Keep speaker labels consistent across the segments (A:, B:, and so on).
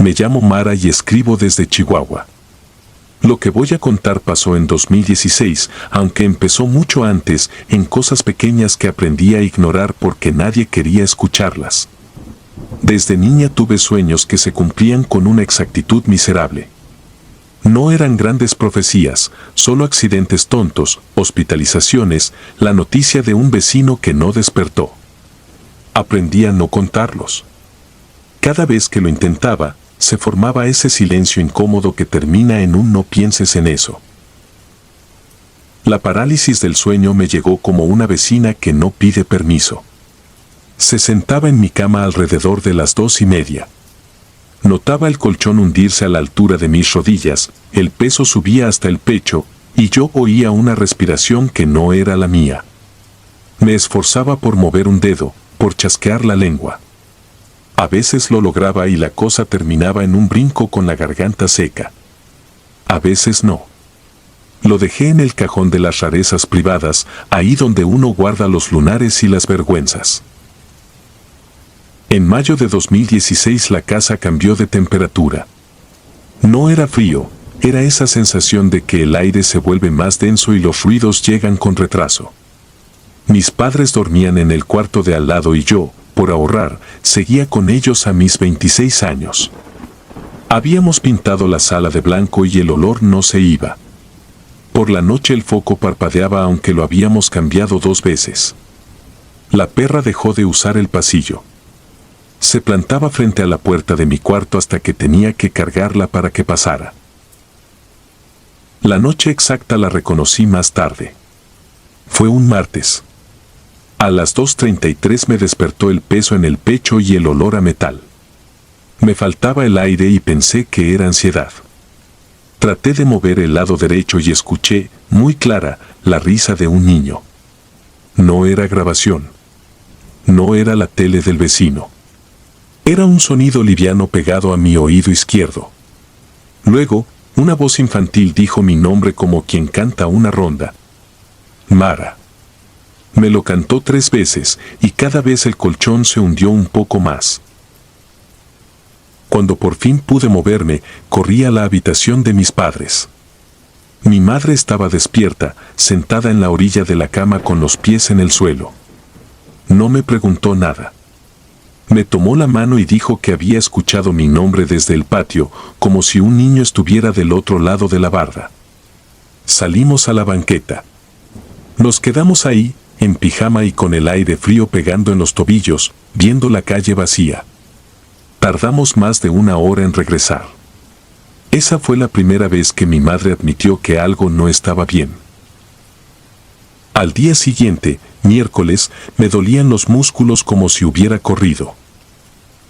A: Me llamo Mara y escribo desde Chihuahua. Lo que voy a contar pasó en 2016, aunque empezó mucho antes, en cosas pequeñas que aprendí a ignorar porque nadie quería escucharlas. Desde niña tuve sueños que se cumplían con una exactitud miserable. No eran grandes profecías, solo accidentes tontos, hospitalizaciones, la noticia de un vecino que no despertó. Aprendí a no contarlos. Cada vez que lo intentaba, se formaba ese silencio incómodo que termina en un no pienses en eso. La parálisis del sueño me llegó como una vecina que no pide permiso. Se sentaba en mi cama alrededor de las 2:30. Notaba el colchón hundirse a la altura de mis rodillas, el peso subía hasta el pecho, y yo oía una respiración que no era la mía. Me esforzaba por mover un dedo, por chasquear la lengua. A veces lo lograba y la cosa terminaba en un brinco con la garganta seca. A veces no. Lo dejé en el cajón de las rarezas privadas, ahí donde uno guarda los lunares y las vergüenzas. En mayo de 2016 la casa cambió de temperatura. No era frío, era esa sensación de que el aire se vuelve más denso y los ruidos llegan con retraso. Mis padres dormían en el cuarto de al lado y yo, por ahorrar, seguía con ellos a mis 26 años. Habíamos pintado la sala de blanco y el olor no se iba. Por la noche el foco parpadeaba aunque lo habíamos cambiado 2 veces. La perra dejó de usar el pasillo. Se plantaba frente a la puerta de mi cuarto hasta que tenía que cargarla para que pasara. La noche exacta la reconocí más tarde. Fue un martes. A las 2:33 me despertó el peso en el pecho y el olor a metal. Me faltaba el aire y pensé que era ansiedad. Traté de mover el lado derecho y escuché, muy clara, la risa de un niño. No era grabación. No era la tele del vecino. Era un sonido liviano pegado a mi oído izquierdo. Luego, una voz infantil dijo mi nombre como quien canta una ronda. Mara. Me lo cantó 3 veces, y cada vez el colchón se hundió un poco más. Cuando por fin pude moverme, corrí a la habitación de mis padres. Mi madre estaba despierta, sentada en la orilla de la cama con los pies en el suelo. No me preguntó nada. Me tomó la mano y dijo que había escuchado mi nombre desde el patio, como si un niño estuviera del otro lado de la barda. Salimos a la banqueta. Nos quedamos ahí, en pijama y con el aire frío pegando en los tobillos, viendo la calle vacía. Tardamos más de 1 hora en regresar. Esa fue la primera vez que mi madre admitió que algo no estaba bien. Al día siguiente, miércoles, me dolían los músculos como si hubiera corrido.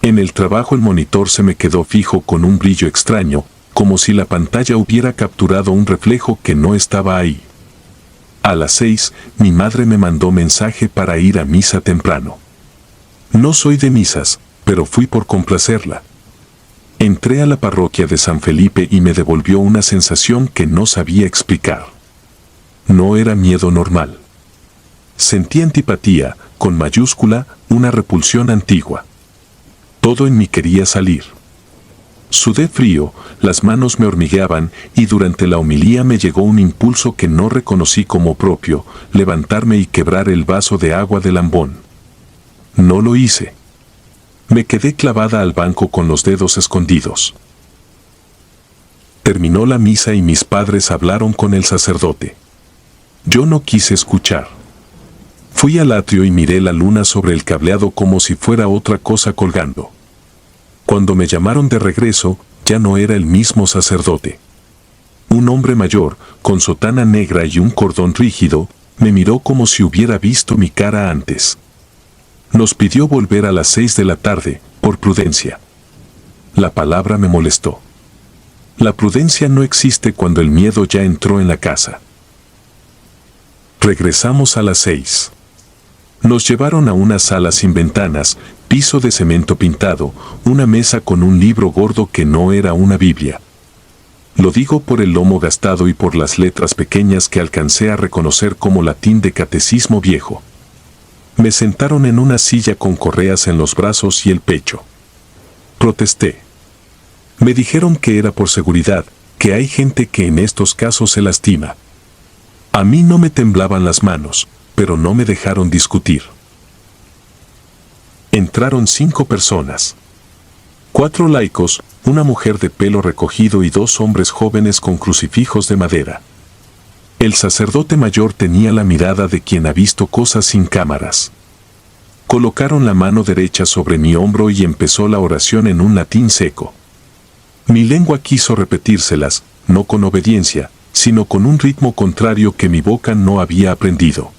A: En el trabajo el monitor se me quedó fijo con un brillo extraño, como si la pantalla hubiera capturado un reflejo que no estaba ahí. A las 6, mi madre me mandó mensaje para ir a misa temprano. No soy de misas, pero fui por complacerla. Entré a la parroquia de San Felipe y me devolvió una sensación que no sabía explicar. No era miedo normal. Sentí antipatía, con mayúscula, una repulsión antigua. Todo en mí quería salir. Sudé frío, las manos me hormigueaban y durante la homilía me llegó un impulso que no reconocí como propio, levantarme y quebrar el vaso de agua del ambón. No lo hice. Me quedé clavada al banco con los dedos escondidos. Terminó la misa y mis padres hablaron con el sacerdote. Yo no quise escuchar. Fui al atrio y miré la luna sobre el cableado como si fuera otra cosa colgando. Cuando me llamaron de regreso, ya no era el mismo sacerdote. Un hombre mayor, con sotana negra y un cordón rígido, me miró como si hubiera visto mi cara antes. Nos pidió volver a las 6 de la tarde, por prudencia. La palabra me molestó. La prudencia no existe cuando el miedo ya entró en la casa. Regresamos a las 6. Nos llevaron a una sala sin ventanas, piso de cemento pintado, una mesa con un libro gordo que no era una Biblia. Lo digo por el lomo gastado y por las letras pequeñas que alcancé a reconocer como latín de catecismo viejo. Me sentaron en una silla con correas en los brazos y el pecho. Protesté. Me dijeron que era por seguridad, que hay gente que en estos casos se lastima. A mí no me temblaban las manos, pero no me dejaron discutir. Entraron 5 personas. 4 laicos, una mujer de pelo recogido y 2 hombres jóvenes con crucifijos de madera. El sacerdote mayor tenía la mirada de quien ha visto cosas sin cámaras. Colocaron la mano derecha sobre mi hombro y empezó la oración en un latín seco. Mi lengua quiso repetírselas, no con obediencia, sino con un ritmo contrario que mi boca no había aprendido.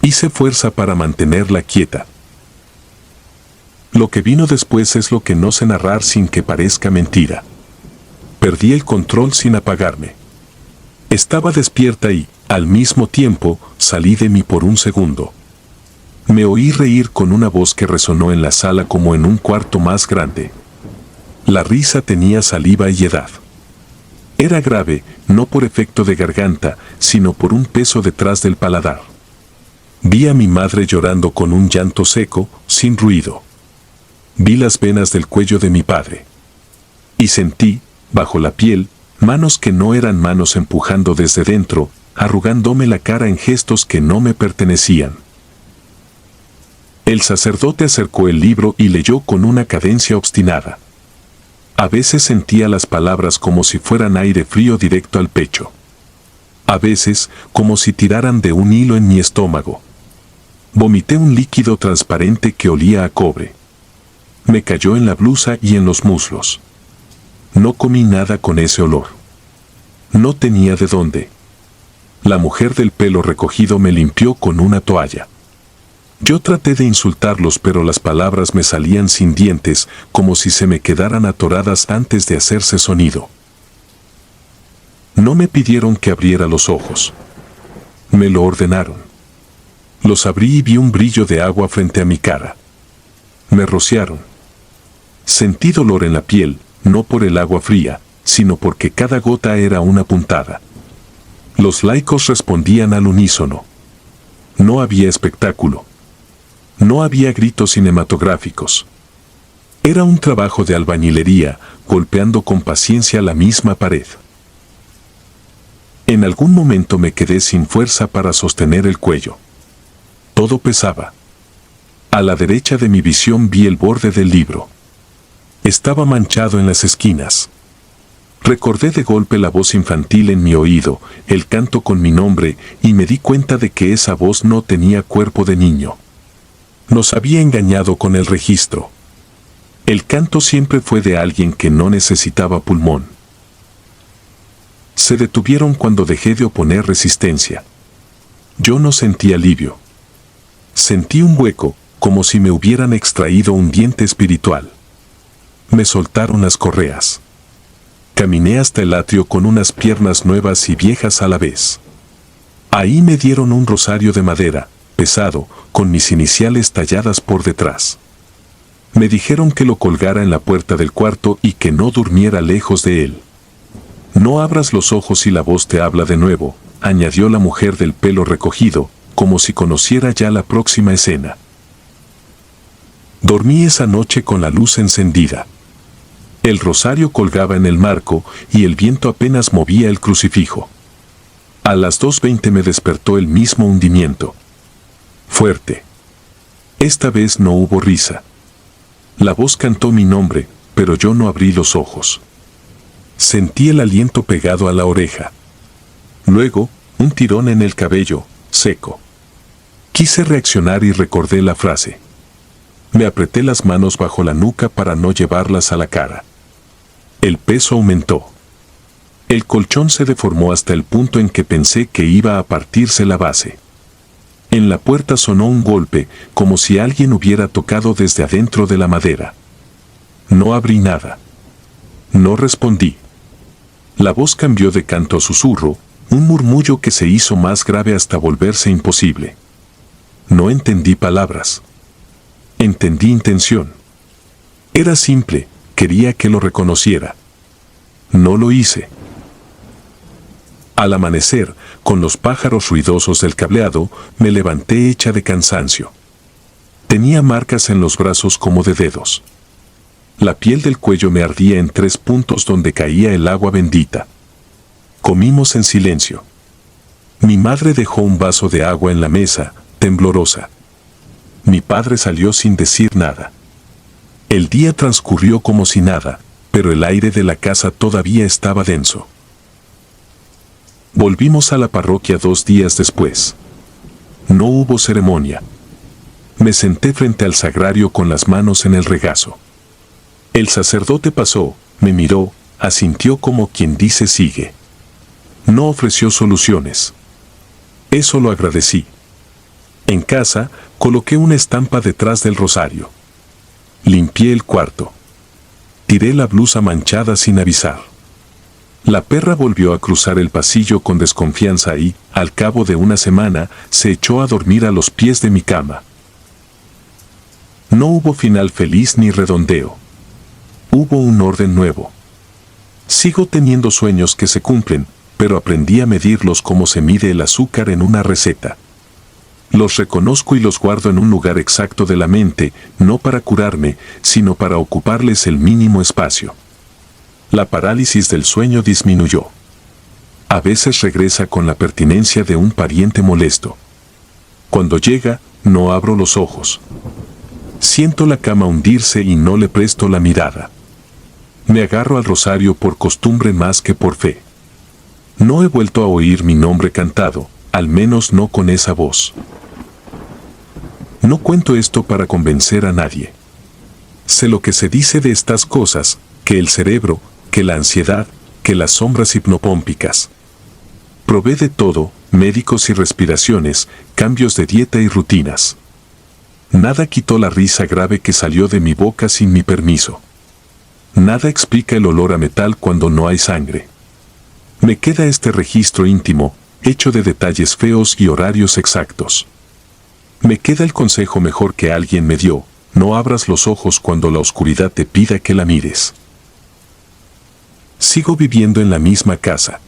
A: Hice fuerza para mantenerla quieta. Lo que vino después es lo que no sé narrar sin que parezca mentira. Perdí el control sin apagarme. Estaba despierta y, al mismo tiempo, salí de mí por un segundo. Me oí reír con una voz que resonó en la sala como en un cuarto más grande. La risa tenía saliva y edad. Era grave, no por efecto de garganta, sino por un peso detrás del paladar. Vi a mi madre llorando con un llanto seco, sin ruido. Vi las venas del cuello de mi padre. Y sentí, bajo la piel, manos que no eran manos empujando desde dentro, arrugándome la cara en gestos que no me pertenecían. El sacerdote acercó el libro y leyó con una cadencia obstinada. A veces sentía las palabras como si fueran aire frío directo al pecho. A veces, como si tiraran de un hilo en mi estómago. Vomité un líquido transparente que olía a cobre. Me cayó en la blusa y en los muslos. No comí nada con ese olor. No tenía de dónde. La mujer del pelo recogido me limpió con una toalla. Yo traté de insultarlos, pero las palabras me salían sin dientes, como si se me quedaran atoradas antes de hacerse sonido. No me pidieron que abriera los ojos. Me lo ordenaron. Los abrí y vi un brillo de agua frente a mi cara. Me rociaron. Sentí dolor en la piel, no por el agua fría, sino porque cada gota era una puntada. Los laicos respondían al unísono. No había espectáculo. No había gritos cinematográficos. Era un trabajo de albañilería, golpeando con paciencia la misma pared. En algún momento me quedé sin fuerza para sostener el cuello. Todo pesaba. A la derecha de mi visión vi el borde del libro. Estaba manchado en las esquinas. Recordé de golpe la voz infantil en mi oído, el canto con mi nombre, y me di cuenta de que esa voz no tenía cuerpo de niño. Nos había engañado con el registro. El canto siempre fue de alguien que no necesitaba pulmón. Se detuvieron cuando dejé de oponer resistencia. Yo no sentí alivio. Sentí un hueco, como si me hubieran extraído un diente espiritual. Me soltaron las correas. Caminé hasta el atrio con unas piernas nuevas y viejas a la vez. Ahí me dieron un rosario de madera, pesado, con mis iniciales talladas por detrás. Me dijeron que lo colgara en la puerta del cuarto y que no durmiera lejos de él. No abras los ojos y la voz te habla de nuevo, añadió la mujer del pelo recogido, como si conociera ya la próxima escena. Dormí esa noche con la luz encendida. El rosario colgaba en el marco y el viento apenas movía el crucifijo. A las 2:20 me despertó el mismo hundimiento. Fuerte. Esta vez no hubo risa. La voz cantó mi nombre, pero yo no abrí los ojos. Sentí el aliento pegado a la oreja. Luego, un tirón en el cabello, seco. Quise reaccionar y recordé la frase. Me apreté las manos bajo la nuca para no llevarlas a la cara. El peso aumentó. El colchón se deformó hasta el punto en que pensé que iba a partirse la base. En la puerta sonó un golpe, como si alguien hubiera tocado desde adentro de la madera. No abrí nada. No respondí. La voz cambió de canto a susurro, un murmullo que se hizo más grave hasta volverse imposible. No entendí palabras. Entendí intención. Era simple, quería que lo reconociera. No lo hice. Al amanecer, con los pájaros ruidosos del cableado, me levanté hecha de cansancio. Tenía marcas en los brazos como de dedos. La piel del cuello me ardía en 3 puntos donde caía el agua bendita. Comimos en silencio. Mi madre dejó un vaso de agua en la mesa, temblorosa. Mi padre salió sin decir nada. El día transcurrió como si nada, pero el aire de la casa todavía estaba denso. Volvimos a la parroquia 2 días después. No hubo ceremonia. Me senté frente al sagrario con las manos en el regazo. El sacerdote pasó, me miró, asintió como quien dice sigue. No ofreció soluciones. Eso lo agradecí. En casa, coloqué una estampa detrás del rosario. Limpié el cuarto. Tiré la blusa manchada sin avisar. La perra volvió a cruzar el pasillo con desconfianza y, al cabo de una semana, se echó a dormir a los pies de mi cama. No hubo final feliz ni redondeo. Hubo un orden nuevo. Sigo teniendo sueños que se cumplen, pero aprendí a medirlos como se mide el azúcar en una receta. Los reconozco y los guardo en un lugar exacto de la mente, no para curarme, sino para ocuparles el mínimo espacio. La parálisis del sueño disminuyó. A veces regresa con la pertinencia de un pariente molesto. Cuando llega, no abro los ojos. Siento la cama hundirse y no le presto la mirada. Me agarro al rosario por costumbre más que por fe. No he vuelto a oír mi nombre cantado, al menos no con esa voz. No cuento esto para convencer a nadie. Sé lo que se dice de estas cosas, que el cerebro, que la ansiedad, que las sombras hipnopómpicas. Probé de todo, médicos y respiraciones, cambios de dieta y rutinas. Nada quitó la risa grave que salió de mi boca sin mi permiso. Nada explica el olor a metal cuando no hay sangre. Me queda este registro íntimo, hecho de detalles feos y horarios exactos. Me queda el consejo mejor que alguien me dio: no abras los ojos cuando la oscuridad te pida que la mires. Sigo viviendo en la misma casa.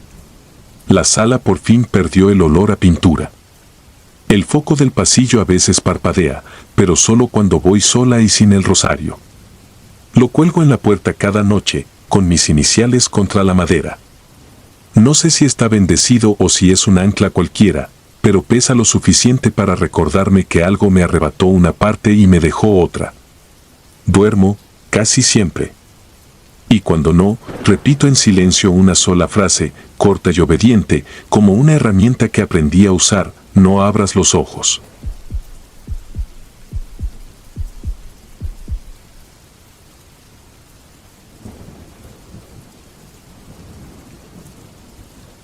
A: La sala por fin perdió el olor a pintura. El foco del pasillo a veces parpadea, pero solo cuando voy sola y sin el rosario. Lo cuelgo en la puerta cada noche, con mis iniciales contra la madera. No sé si está bendecido o si es un ancla cualquiera, pero pesa lo suficiente para recordarme que algo me arrebató una parte y me dejó otra. Duermo, casi siempre. Y cuando no, repito en silencio una sola frase, corta y obediente, como una herramienta que aprendí a usar: no abras los ojos.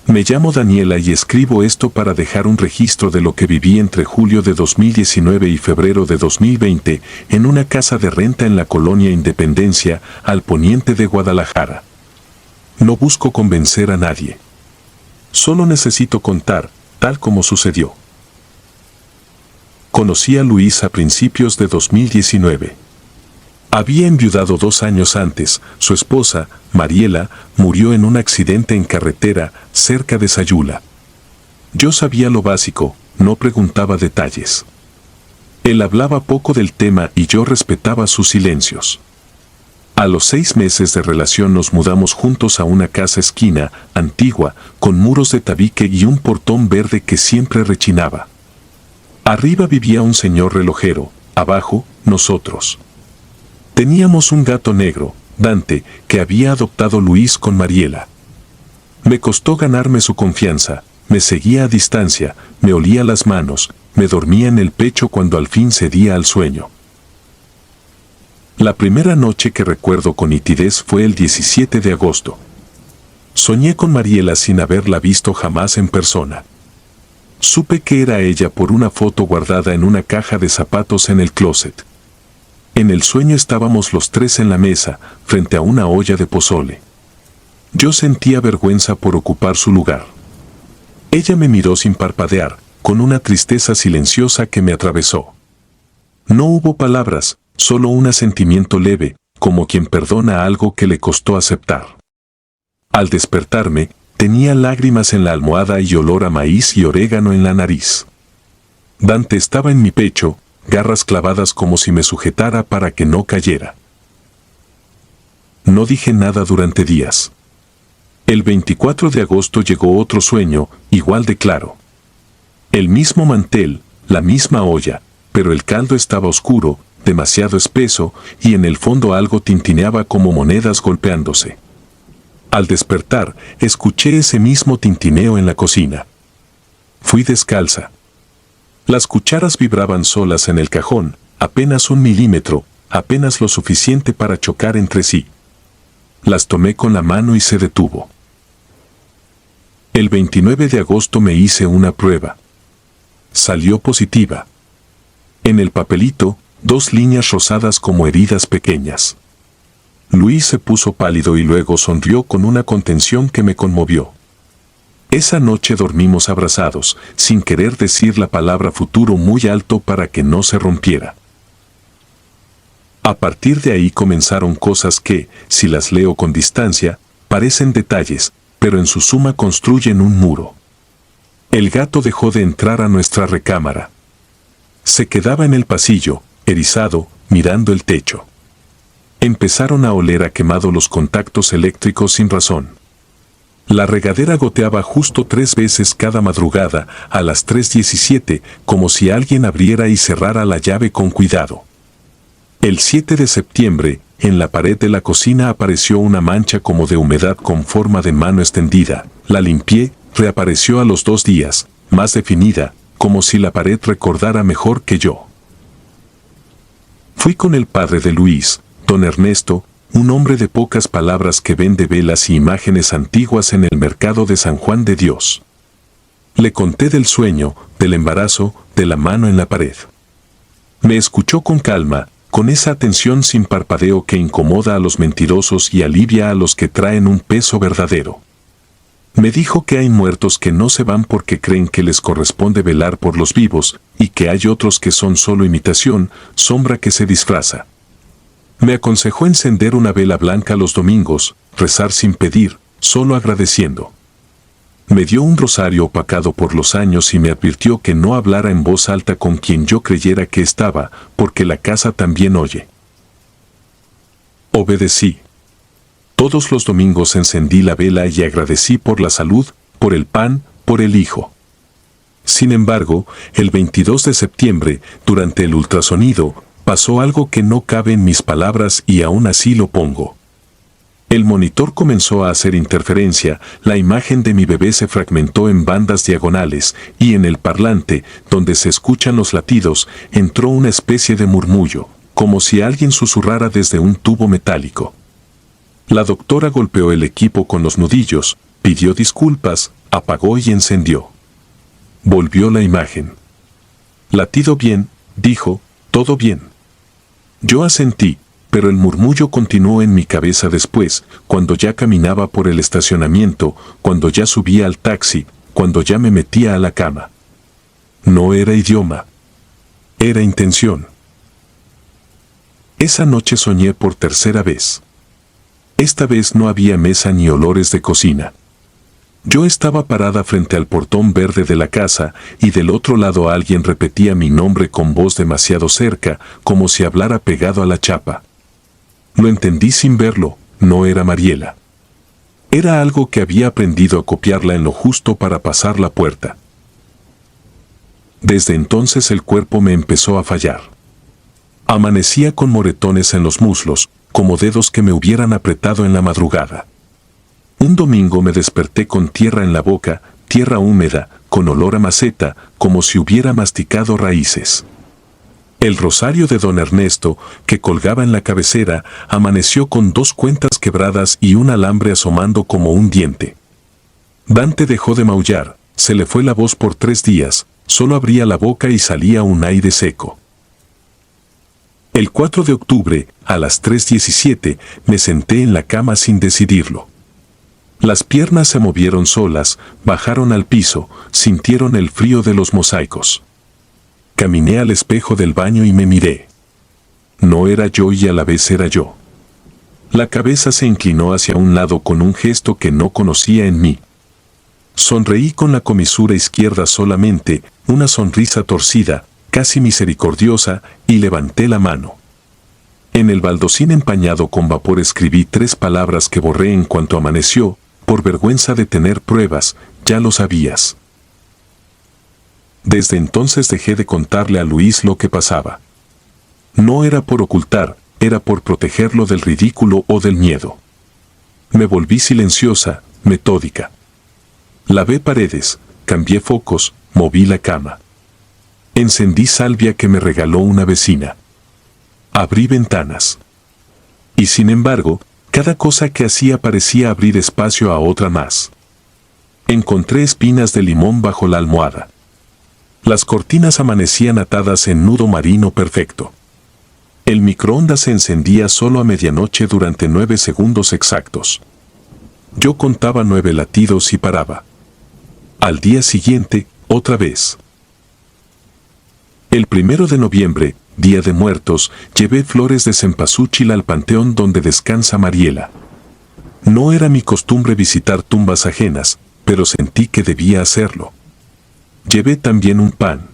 A: Me llamo Daniela y escribo esto para dejar un registro de lo que viví entre julio de 2019 y febrero de 2020 en una casa de renta en la colonia Independencia, al poniente de Guadalajara. No busco convencer a nadie. Solo necesito contar, tal como sucedió. Conocí a Luis a principios de 2019. Había enviudado 2 años antes. Su esposa, Mariela, murió en un accidente en carretera, cerca de Sayula. Yo sabía lo básico, no preguntaba detalles. Él hablaba poco del tema y yo respetaba sus silencios. A los 6 meses de relación nos mudamos juntos a una casa esquina, antigua, con muros de tabique y un portón verde que siempre rechinaba. Arriba vivía un señor relojero, abajo, nosotros. Teníamos un gato negro, Dante, que había adoptado Luis con Mariela. Me costó ganarme su confianza, me seguía a distancia, me olía las manos, me dormía en el pecho cuando al fin cedía al sueño. La primera noche que recuerdo con nitidez fue el 17 de agosto. Soñé con Mariela sin haberla visto jamás en persona. Supe que era ella por una foto guardada en una caja de zapatos en el closet. En el sueño estábamos los 3 en la mesa, frente a una olla de pozole. Yo sentía vergüenza por ocupar su lugar. Ella me miró sin parpadear, con una tristeza silenciosa que me atravesó. No hubo palabras, solo un asentimiento leve, como quien perdona algo que le costó aceptar. Al despertarme, tenía lágrimas en la almohada y olor a maíz y orégano en la nariz. Dante estaba en mi pecho, garras clavadas como si me sujetara para que no cayera. No dije nada durante días. El 24 de agosto llegó otro sueño, igual de claro. El mismo mantel, la misma olla, pero el caldo estaba oscuro, demasiado espeso, y en el fondo algo tintineaba como monedas golpeándose. Al despertar, escuché ese mismo tintineo en la cocina. Fui descalza. Las cucharas vibraban solas en el cajón, apenas 1 milímetro, apenas lo suficiente para chocar entre sí. Las tomé con la mano y se detuvo. El 29 de agosto me hice una prueba. Salió positiva. En el papelito, 2 líneas rosadas como heridas pequeñas. Luis se puso pálido y luego sonrió con una contención que me conmovió. Esa noche dormimos abrazados, sin querer decir la palabra futuro muy alto para que no se rompiera. A partir de ahí comenzaron cosas que, si las leo con distancia, parecen detalles, pero en su suma construyen un muro. El gato dejó de entrar a nuestra recámara. Se quedaba en el pasillo, erizado, mirando el techo. Empezaron a oler a quemado los contactos eléctricos sin razón. La regadera goteaba justo 3 veces cada madrugada, a las 3:17, como si alguien abriera y cerrara la llave con cuidado. El 7 de septiembre, en la pared de la cocina apareció una mancha como de humedad con forma de mano extendida. La limpié, reapareció a los 2 días, más definida, como si la pared recordara mejor que yo. Fui con el padre de Luis, don Ernesto, un hombre de pocas palabras que vende velas y imágenes antiguas en el mercado de San Juan de Dios. Le conté del sueño, del embarazo, de la mano en la pared. Me escuchó con calma, con esa atención sin parpadeo que incomoda a los mentirosos y alivia a los que traen un peso verdadero. Me dijo que hay muertos que no se van porque creen que les corresponde velar por los vivos, y que hay otros que son solo imitación, sombra que se disfraza. Me aconsejó encender una vela blanca los domingos, rezar sin pedir, solo agradeciendo. Me dio un rosario opacado por los años y me advirtió que no hablara en voz alta con quien yo creyera que estaba, porque la casa también oye. Obedecí. Todos los domingos encendí la vela y agradecí por la salud, por el pan, por el hijo. Sin embargo, el 22 de septiembre, durante el ultrasonido, pasó algo que no cabe en mis palabras y aún así lo pongo. El monitor comenzó a hacer interferencia, la imagen de mi bebé se fragmentó en bandas diagonales, y en el parlante, donde se escuchan los latidos, entró una especie de murmullo, como si alguien susurrara desde un tubo metálico. La doctora golpeó el equipo con los nudillos, pidió disculpas, apagó y encendió. Volvió la imagen. Latido bien, dijo, todo bien. Yo asentí, pero el murmullo continuó en mi cabeza después, cuando ya caminaba por el estacionamiento, cuando ya subía al taxi, cuando ya me metía a la cama. No era idioma. Era intención. Esa noche soñé por tercera vez. Esta vez no había mesa ni olores de cocina. Yo estaba parada frente al portón verde de la casa y del otro lado alguien repetía mi nombre con voz demasiado cerca, como si hablara pegado a la chapa. Lo entendí sin verlo, no era Mariela. Era algo que había aprendido a copiarla en lo justo para pasar la puerta. Desde entonces el cuerpo me empezó a fallar. Amanecía con moretones en los muslos, como dedos que me hubieran apretado en la madrugada. Un domingo me desperté con tierra en la boca, tierra húmeda, con olor a maceta, como si hubiera masticado raíces. El rosario de don Ernesto, que colgaba en la cabecera, amaneció con 2 cuentas quebradas y un alambre asomando como un diente. Dante dejó de maullar, se le fue la voz por 3 días, solo abría la boca y salía un aire seco. El 4 de octubre, a las 3:17, me senté en la cama sin decidirlo. Las piernas se movieron solas, bajaron al piso, sintieron el frío de los mosaicos. Caminé al espejo del baño y me miré. No era yo y a la vez era yo. La cabeza se inclinó hacia un lado con un gesto que no conocía en mí. Sonreí con la comisura izquierda solamente, una sonrisa torcida, casi misericordiosa, y levanté la mano. En el baldosín empañado con vapor escribí 3 palabras que borré en cuanto amaneció, por vergüenza de tener pruebas, ya lo sabías. Desde entonces dejé de contarle a Luis lo que pasaba. No era por ocultar, era por protegerlo del ridículo o del miedo. Me volví silenciosa, metódica. Lavé paredes, cambié focos, moví la cama. Encendí salvia que me regaló una vecina. Abrí ventanas. Y sin embargo, cada cosa que hacía parecía abrir espacio a otra más. Encontré espinas de limón bajo la almohada. Las cortinas amanecían atadas en nudo marino perfecto. El microondas se encendía solo a medianoche durante 9 segundos exactos. Yo contaba 9 latidos y paraba. Al día siguiente, otra vez. El 1 de noviembre, Día de Muertos, llevé flores de cempasúchil al panteón donde descansa Mariela. No era mi costumbre visitar tumbas ajenas, pero sentí que debía hacerlo. Llevé también un pan.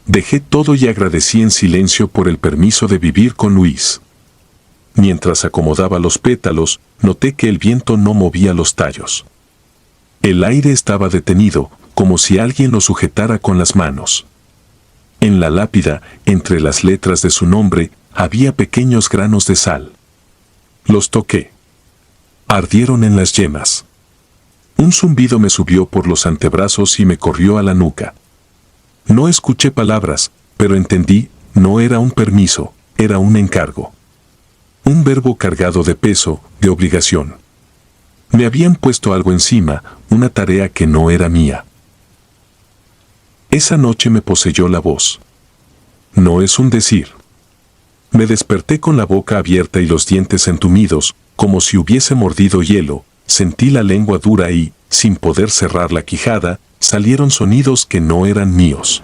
A: Dejé todo y agradecí en silencio por el permiso de vivir con Luis. Mientras acomodaba los pétalos, noté que el viento no movía los tallos. El aire estaba detenido, como si alguien lo sujetara con las manos. En la lápida, entre las letras de su nombre, había pequeños granos de sal. Los toqué. Ardieron en las yemas. Un zumbido me subió por los antebrazos y me corrió a la nuca. No escuché palabras, pero entendí, no era un permiso, era un encargo. Un verbo cargado de peso, de obligación. Me habían puesto algo encima, una tarea que no era mía. Esa noche me poseyó la voz. No es un decir. Me desperté con la boca abierta y los dientes entumidos, como si hubiese mordido hielo, sentí la lengua dura y, sin poder cerrar la quijada, salieron sonidos que no eran míos.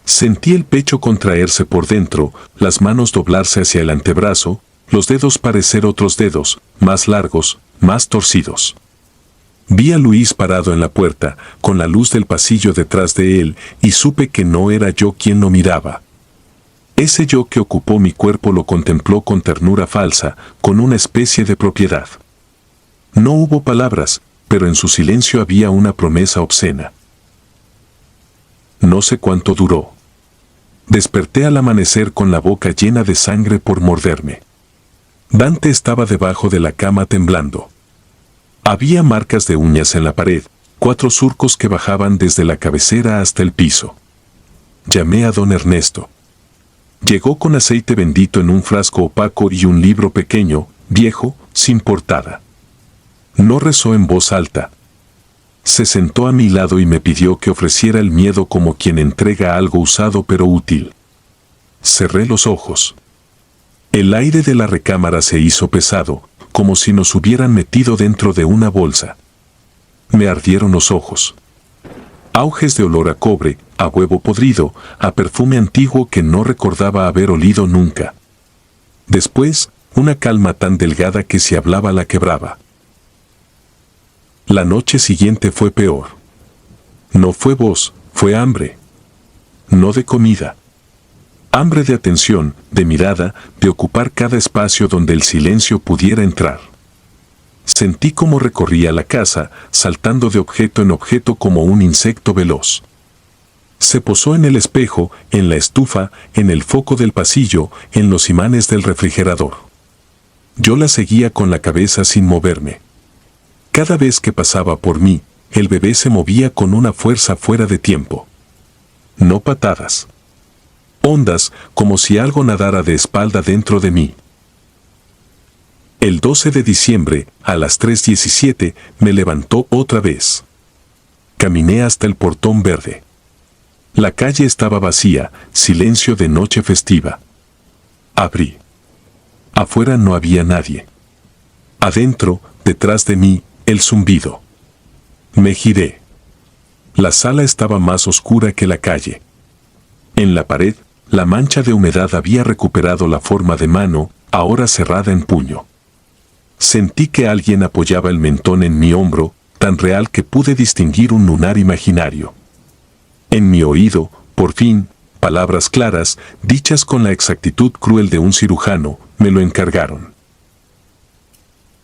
A: Sentí el pecho contraerse por dentro, las manos doblarse hacia el antebrazo, los dedos parecer otros dedos, más largos, más torcidos. Vi a Luis parado en la puerta, con la luz del pasillo detrás de él, y supe que no era yo quien lo miraba. Ese yo que ocupó mi cuerpo lo contempló con ternura falsa, con una especie de propiedad. No hubo palabras, pero en su silencio había una promesa obscena. No sé cuánto duró. Desperté al amanecer con la boca llena de sangre por morderme. Dante estaba debajo de la cama temblando. Había marcas de uñas en la pared, 4 surcos que bajaban desde la cabecera hasta el piso. Llamé a don Ernesto. Llegó con aceite bendito en un frasco opaco y un libro pequeño, viejo, sin portada. No rezó en voz alta. Se sentó a mi lado y me pidió que ofreciera el miedo como quien entrega algo usado pero útil. Cerré los ojos. El aire de la recámara se hizo pesado, como si nos hubieran metido dentro de una bolsa. Me ardieron los ojos. Auges de olor a cobre, a huevo podrido, a perfume antiguo que no recordaba haber olido nunca. Después, una calma tan delgada que si hablaba la quebraba. La noche siguiente fue peor. No fue voz, fue hambre. No de comida. Hambre de atención, de mirada, de ocupar cada espacio donde el silencio pudiera entrar. Sentí cómo recorría la casa, saltando de objeto en objeto como un insecto veloz. Se posó en el espejo, en la estufa, en el foco del pasillo, en los imanes del refrigerador. Yo la seguía con la cabeza sin moverme. Cada vez que pasaba por mí, el bebé se movía con una fuerza fuera de tiempo. No patadas. Ondas, como si algo nadara de espalda dentro de mí. El 12 de diciembre, a las 3:17, me levantó otra vez. Caminé hasta el portón verde. La calle estaba vacía, silencio de noche festiva. Abrí. Afuera no había nadie. Adentro, detrás de mí, el zumbido. Me giré. La sala estaba más oscura que la calle. En la pared, la mancha de humedad había recuperado la forma de mano, ahora cerrada en puño. Sentí que alguien apoyaba el mentón en mi hombro, tan real que pude distinguir un lunar imaginario. En mi oído, por fin, palabras claras, dichas con la exactitud cruel de un cirujano, me lo encargaron.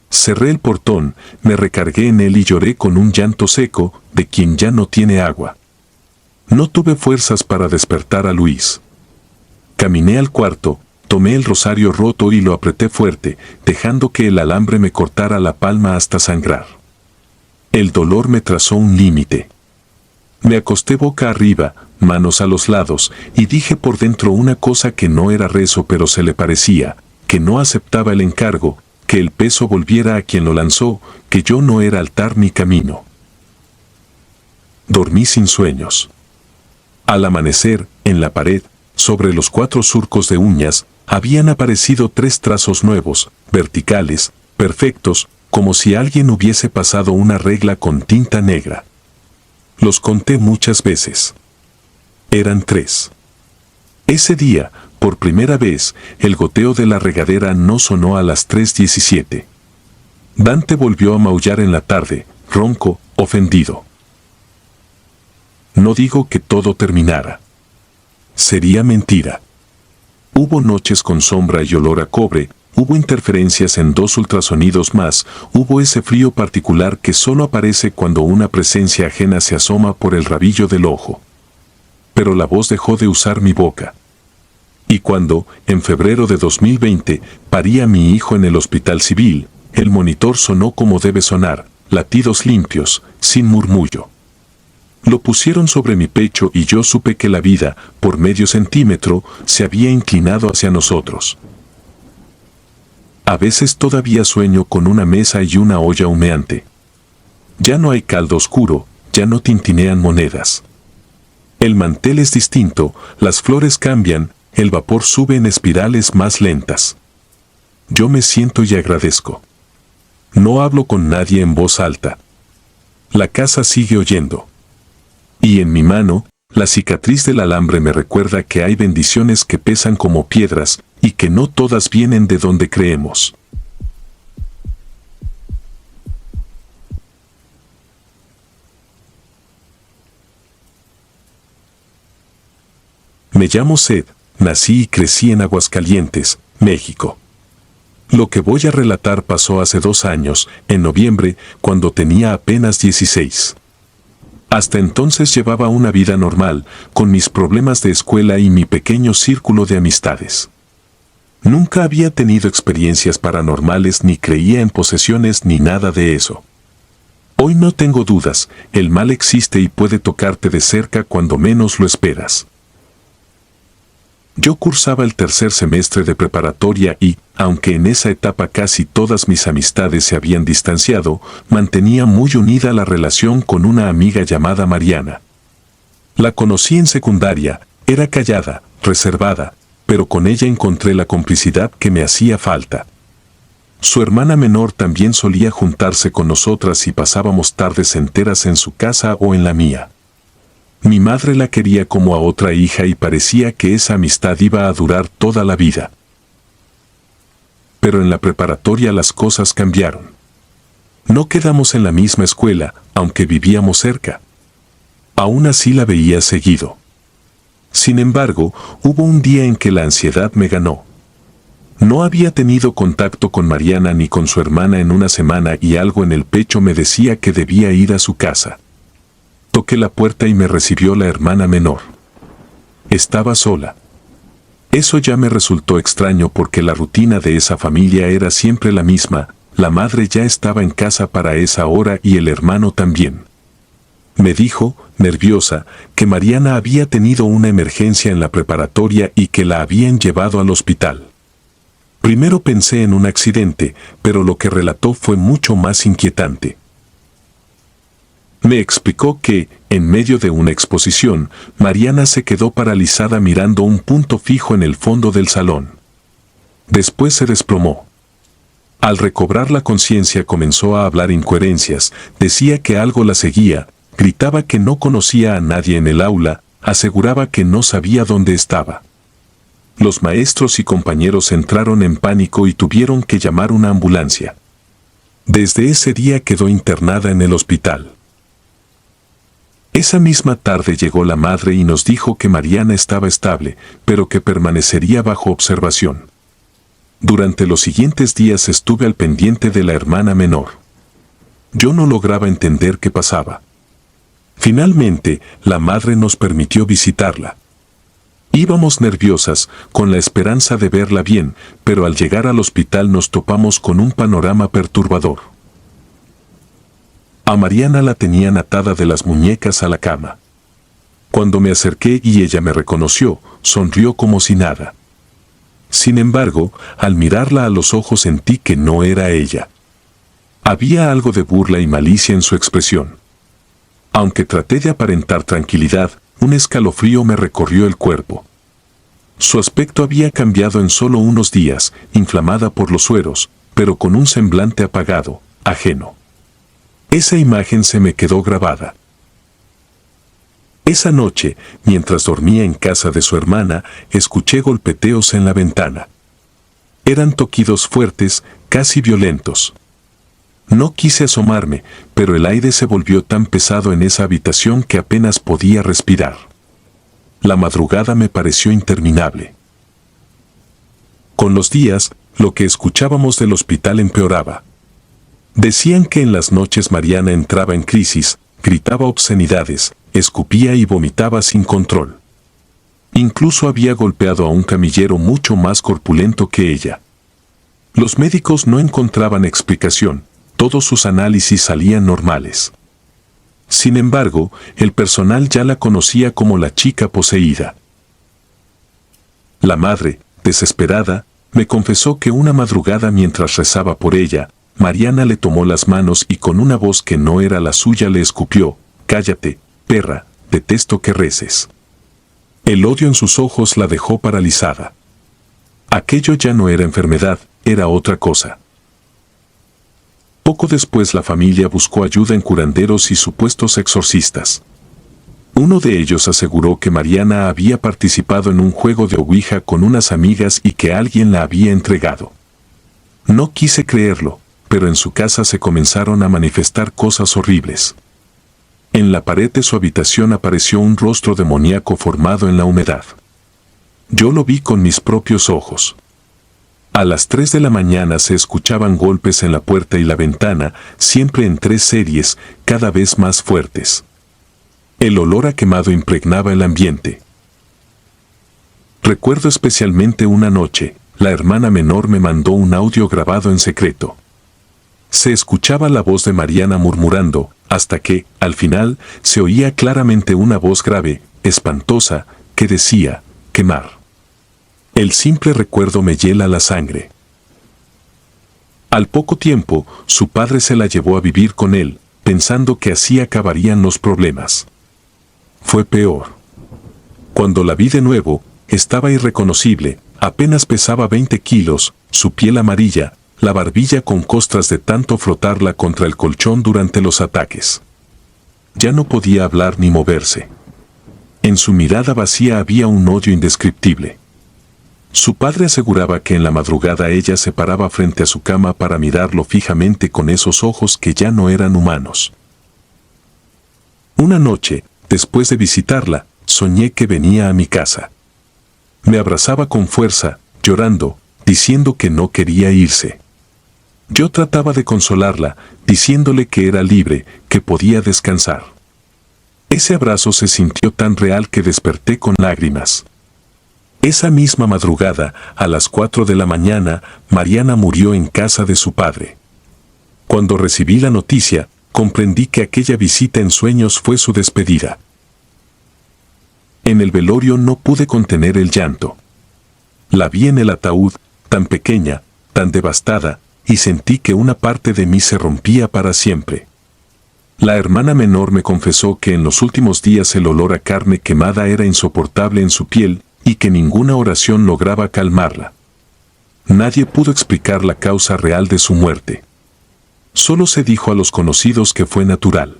A: Cerré el portón, me recargué en él y lloré con un llanto seco, de quien ya no tiene agua. No tuve fuerzas para despertar a Luis. Caminé al cuarto, tomé el rosario roto y lo apreté fuerte, dejando que el alambre me cortara la palma hasta sangrar. El dolor me trazó un límite. Me acosté boca arriba, manos a los lados, y dije por dentro una cosa que no era rezo pero se le parecía, que no aceptaba el encargo, que el peso volviera a quien lo lanzó, que yo no era altar ni camino. Dormí sin sueños. Al amanecer, en la pared, sobre los 4 surcos de uñas, habían aparecido 3 trazos nuevos, verticales, perfectos, como si alguien hubiese pasado una regla con tinta negra. Los conté muchas veces. Eran 3. Ese día, por primera vez, el goteo de la regadera no sonó a las 3:17. Dante volvió a maullar en la tarde, ronco, ofendido. No digo que todo terminara. Sería mentira. Hubo noches con sombra y olor a cobre, hubo interferencias en 2 ultrasonidos más, hubo ese frío particular que solo aparece cuando una presencia ajena se asoma por el rabillo del ojo. Pero la voz dejó de usar mi boca. Y cuando, en febrero de 2020, parí a mi hijo en el hospital civil, el monitor sonó como debe sonar, latidos limpios, sin murmullo. Lo pusieron sobre mi pecho y yo supe que la vida, por medio centímetro, se había inclinado hacia nosotros. A veces todavía sueño con una mesa y una olla humeante. Ya no hay caldo oscuro, ya no tintinean monedas. El mantel es distinto, las flores cambian, el vapor sube en espirales más lentas. Yo me siento y agradezco. No hablo con nadie en voz alta. La casa sigue oyendo. Y en mi mano, la cicatriz del alambre me recuerda que hay bendiciones que pesan como piedras, y que no todas vienen de donde creemos. Me llamo Sed, nací y crecí en Aguascalientes, México. Lo que voy a relatar pasó hace 2 años, en noviembre, cuando tenía apenas 16. Hasta entonces llevaba una vida normal, con mis problemas de escuela y mi pequeño círculo de amistades. Nunca había tenido experiencias paranormales ni creía en posesiones ni nada de eso. Hoy no tengo dudas, el mal existe y puede tocarte de cerca cuando menos lo esperas. Yo cursaba el 3er semestre de preparatoria y, aunque en esa etapa casi todas mis amistades se habían distanciado, mantenía muy unida la relación con una amiga llamada Mariana. La conocí en secundaria, era callada, reservada, pero con ella encontré la complicidad que me hacía falta. Su hermana menor también solía juntarse con nosotras y pasábamos tardes enteras en su casa o en la mía. Mi madre la quería como a otra hija y parecía que esa amistad iba a durar toda la vida. Pero en la preparatoria las cosas cambiaron. No quedamos en la misma escuela, aunque vivíamos cerca. Aún así la veía seguido. Sin embargo, hubo un día en que la ansiedad me ganó. No había tenido contacto con Mariana ni con su hermana en una semana y algo en el pecho me decía que debía ir a su casa. Toqué la puerta y me recibió la hermana menor. Estaba sola. Eso ya me resultó extraño porque la rutina de esa familia era siempre la misma, la madre ya estaba en casa para esa hora y el hermano también. Me dijo, nerviosa, que Mariana había tenido una emergencia en la preparatoria y que la habían llevado al hospital. Primero pensé en un accidente, pero lo que relató fue mucho más inquietante. Me explicó que, en medio de una exposición, Mariana se quedó paralizada mirando un punto fijo en el fondo del salón. Después se desplomó. Al recobrar la conciencia comenzó a hablar incoherencias, decía que algo la seguía, gritaba que no conocía a nadie en el aula, aseguraba que no sabía dónde estaba. Los maestros y compañeros entraron en pánico y tuvieron que llamar una ambulancia. Desde ese día quedó internada en el hospital. Esa misma tarde llegó la madre y nos dijo que Mariana estaba estable, pero que permanecería bajo observación. Durante los siguientes días estuve al pendiente de la hermana menor. Yo no lograba entender qué pasaba. Finalmente, la madre nos permitió visitarla. Íbamos nerviosas, con la esperanza de verla bien, pero al llegar al hospital nos topamos con un panorama perturbador. A Mariana la tenían atada de las muñecas a la cama. Cuando me acerqué y ella me reconoció, sonrió como si nada. Sin embargo, al mirarla a los ojos sentí que no era ella. Había algo de burla y malicia en su expresión. Aunque traté de aparentar tranquilidad, un escalofrío me recorrió el cuerpo. Su aspecto había cambiado en solo unos días, inflamada por los sueros, pero con un semblante apagado, ajeno. Esa imagen se me quedó grabada. Esa noche, mientras dormía en casa de su hermana, escuché golpeteos en la ventana. Eran toquidos fuertes, casi violentos. No quise asomarme, pero el aire se volvió tan pesado en esa habitación que apenas podía respirar. La madrugada me pareció interminable. Con los días, lo que escuchábamos del hospital empeoraba. Decían que en las noches Mariana entraba en crisis, gritaba obscenidades, escupía y vomitaba sin control. Incluso había golpeado a un camillero mucho más corpulento que ella. Los médicos no encontraban explicación, todos sus análisis salían normales. Sin embargo, el personal ya la conocía como la chica poseída. La madre, desesperada, me confesó que una madrugada mientras rezaba por ella, Mariana le tomó las manos y con una voz que no era la suya le escupió: «Cállate, perra, detesto que reces». El odio en sus ojos la dejó paralizada. Aquello ya no era enfermedad, era otra cosa. Poco después la familia buscó ayuda en curanderos y supuestos exorcistas. Uno de ellos aseguró que Mariana había participado en un juego de ouija con unas amigas y que alguien la había entregado. No quise creerlo, pero en su casa se comenzaron a manifestar cosas horribles. En la pared de su habitación apareció un rostro demoníaco formado en la humedad. Yo lo vi con mis propios ojos. A las 3 de la mañana se escuchaban golpes en la puerta y la ventana, siempre en 3 series, cada vez más fuertes. El olor a quemado impregnaba el ambiente. Recuerdo especialmente una noche, la hermana menor me mandó un audio grabado en secreto. Se escuchaba la voz de Mariana murmurando, hasta que, al final, se oía claramente una voz grave, espantosa, que decía: «quemar». El simple recuerdo me hiela la sangre. Al poco tiempo, su padre se la llevó a vivir con él, pensando que así acabarían los problemas. Fue peor. Cuando la vi de nuevo, estaba irreconocible, apenas pesaba 20 kilos, su piel amarilla, la barbilla con costras de tanto frotarla contra el colchón durante los ataques. Ya no podía hablar ni moverse. En su mirada vacía había un odio indescriptible. Su padre aseguraba que en la madrugada ella se paraba frente a su cama para mirarlo fijamente con esos ojos que ya no eran humanos. Una noche, después de visitarla, soñé que venía a mi casa. Me abrazaba con fuerza, llorando, diciendo que no quería irse. Yo trataba de consolarla, diciéndole que era libre, que podía descansar. Ese abrazo se sintió tan real que desperté con lágrimas. Esa misma madrugada, a las 4 de la mañana, Mariana murió en casa de su padre. Cuando recibí la noticia, comprendí que aquella visita en sueños fue su despedida. En el velorio no pude contener el llanto. La vi en el ataúd, tan pequeña, tan devastada, y sentí que una parte de mí se rompía para siempre. La hermana menor me confesó que en los últimos días el olor a carne quemada era insoportable en su piel y que ninguna oración lograba calmarla. Nadie pudo explicar la causa real de su muerte. Solo se dijo a los conocidos que fue natural.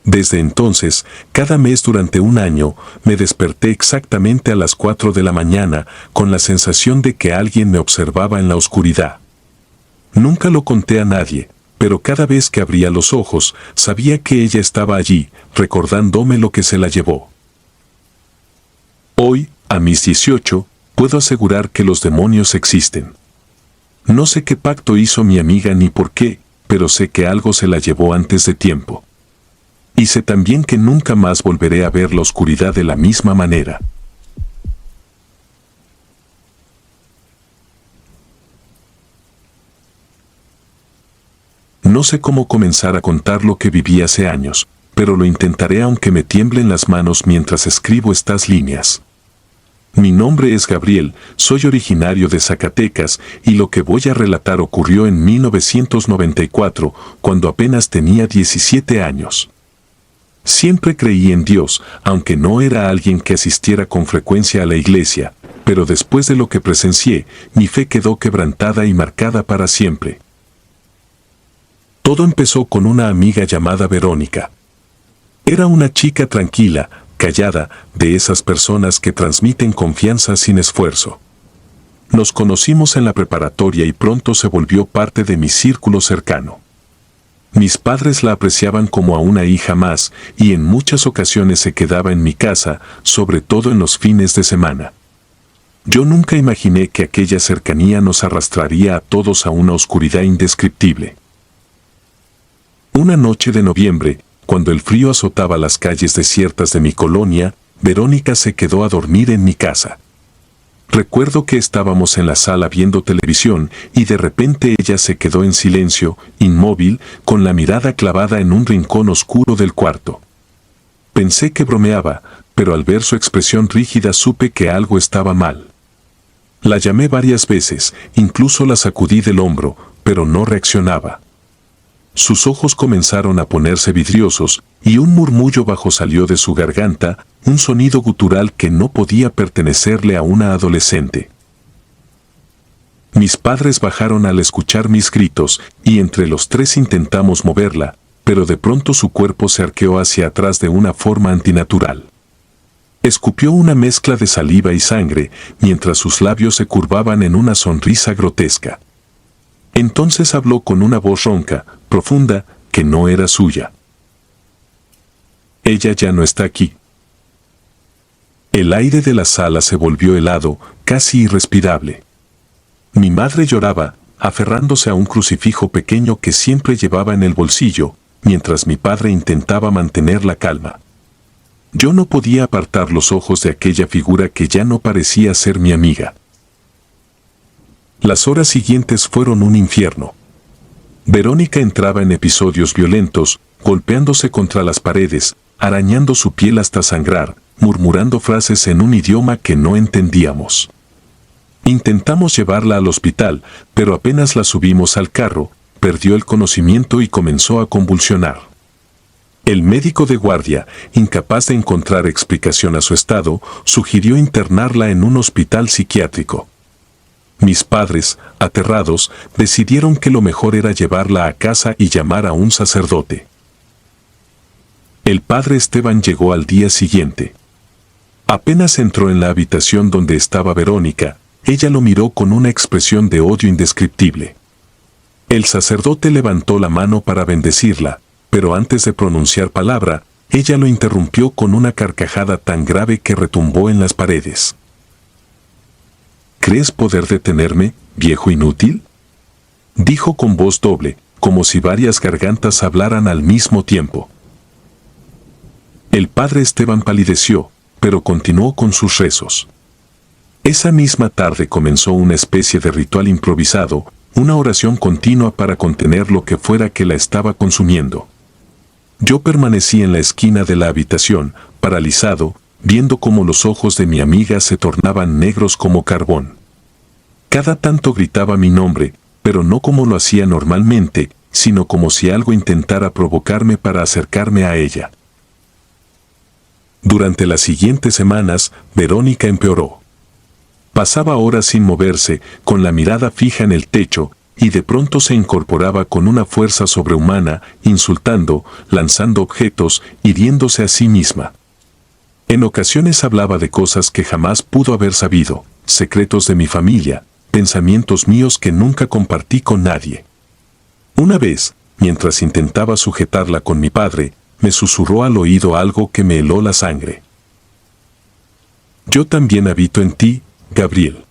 A: Desde entonces, cada mes durante un año, me desperté exactamente a las 4 de la mañana con la sensación de que alguien me observaba en la oscuridad. Nunca lo conté a nadie, pero cada vez que abría los ojos, sabía que ella estaba allí, recordándome lo que se la llevó. Hoy, a mis 18, puedo asegurar que los demonios existen. No sé qué pacto hizo mi amiga ni por qué, pero sé que algo se la llevó antes de tiempo. Y sé también que nunca más volveré a ver la oscuridad de la misma manera. No sé cómo comenzar a contar lo que viví hace años, pero lo intentaré aunque me tiemblen las manos mientras escribo estas líneas. Mi nombre es Gabriel, soy originario de Zacatecas y lo que voy a relatar ocurrió en 1994, cuando apenas tenía 17 años. Siempre creí en Dios, aunque no era alguien que asistiera con frecuencia a la iglesia, pero después de lo que presencié, mi fe quedó quebrantada y marcada para siempre. Todo empezó con una amiga llamada Verónica. Era una chica tranquila, callada, de esas personas que transmiten confianza sin esfuerzo. Nos conocimos en la preparatoria y pronto se volvió parte de mi círculo cercano. Mis padres la apreciaban como a una hija más y en muchas ocasiones se quedaba en mi casa, sobre todo en los fines de semana. Yo nunca imaginé que aquella cercanía nos arrastraría a todos a una oscuridad indescriptible. Una noche de noviembre, cuando el frío azotaba las calles desiertas de mi colonia, Verónica se quedó a dormir en mi casa. Recuerdo que estábamos en la sala viendo televisión y de repente ella se quedó en silencio, inmóvil, con la mirada clavada en un rincón oscuro del cuarto. Pensé que bromeaba, pero al ver su expresión rígida supe que algo estaba mal. La llamé varias veces, incluso la sacudí del hombro, pero no reaccionaba. Sus ojos comenzaron a ponerse vidriosos y un murmullo bajo salió de su garganta, un sonido gutural que no podía pertenecerle a una adolescente. Mis padres bajaron al escuchar mis gritos y entre los tres intentamos moverla, pero de pronto su cuerpo se arqueó hacia atrás de una forma antinatural. Escupió una mezcla de saliva y sangre mientras sus labios se curvaban en una sonrisa grotesca. Entonces habló con una voz ronca, profunda, que no era suya. Ella ya no está aquí. El aire de la sala se volvió helado, casi irrespirable. Mi madre lloraba, aferrándose a un crucifijo pequeño que siempre llevaba en el bolsillo, mientras mi padre intentaba mantener la calma. Yo no podía apartar los ojos de aquella figura que ya no parecía ser mi amiga. Las horas siguientes fueron un infierno. Verónica entraba en episodios violentos, golpeándose contra las paredes, arañando su piel hasta sangrar, murmurando frases en un idioma que no entendíamos. Intentamos llevarla al hospital, pero apenas la subimos al carro, perdió el conocimiento y comenzó a convulsionar. El médico de guardia, incapaz de encontrar explicación a su estado, sugirió internarla en un hospital psiquiátrico. Mis padres, aterrados, decidieron que lo mejor era llevarla a casa y llamar a un sacerdote. El padre Esteban llegó al día siguiente. Apenas entró en la habitación donde estaba Verónica, ella lo miró con una expresión de odio indescriptible. El sacerdote levantó la mano para bendecirla, pero antes de pronunciar palabra, ella lo interrumpió con una carcajada tan grave que retumbó en las paredes. ¿Crees poder detenerme, viejo inútil?, dijo con voz doble, como si varias gargantas hablaran al mismo tiempo. El padre Esteban palideció, pero continuó con sus rezos. Esa misma tarde comenzó una especie de ritual improvisado, una oración continua para contener lo que fuera que la estaba consumiendo. Yo permanecí en la esquina de la habitación, paralizado, viendo cómo los ojos de mi amiga se tornaban negros como carbón. Cada tanto gritaba mi nombre, pero no como lo hacía normalmente, sino como si algo intentara provocarme para acercarme a ella. Durante las siguientes semanas, Verónica empeoró. Pasaba horas sin moverse, con la mirada fija en el techo, y de pronto se incorporaba con una fuerza sobrehumana, insultando, lanzando objetos, hiriéndose a sí misma. En ocasiones hablaba de cosas que jamás pudo haber sabido, secretos de mi familia, pensamientos míos que nunca compartí con nadie. Una vez, mientras intentaba sujetarla con mi padre, me susurró al oído algo que me heló la sangre. Yo también habito en ti, Gabriel.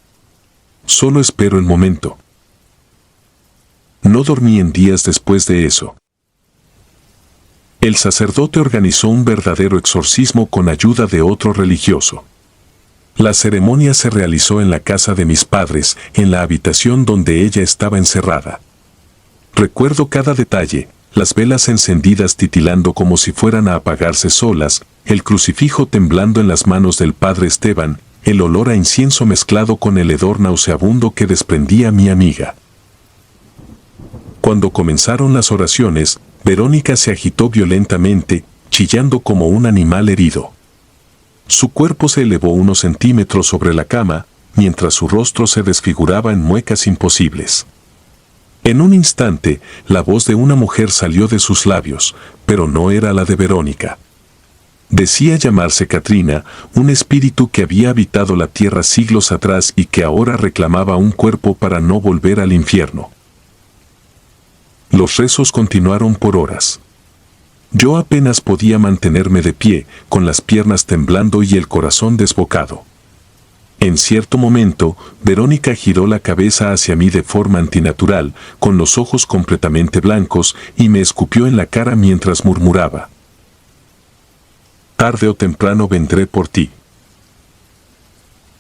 A: Solo espero el momento. No dormí en días después de eso. El sacerdote organizó un verdadero exorcismo con ayuda de otro religioso. La ceremonia se realizó en la casa de mis padres, en la habitación donde ella estaba encerrada. Recuerdo cada detalle, las velas encendidas titilando como si fueran a apagarse solas, el crucifijo temblando en las manos del padre Esteban, el olor a incienso mezclado con el hedor nauseabundo que desprendía mi amiga. Cuando comenzaron las oraciones, Verónica se agitó violentamente, chillando como un animal herido. Su cuerpo se elevó unos centímetros sobre la cama, mientras su rostro se desfiguraba en muecas imposibles. En un instante, la voz de una mujer salió de sus labios, pero no era la de Verónica. Decía llamarse Katrina, un espíritu que había habitado la tierra siglos atrás y que ahora reclamaba un cuerpo para no volver al infierno. Los rezos continuaron por horas. Yo apenas podía mantenerme de pie, con las piernas temblando y el corazón desbocado. En cierto momento, Verónica giró la cabeza hacia mí de forma antinatural, con los ojos completamente blancos, y me escupió en la cara mientras murmuraba: «Tarde o temprano vendré por ti».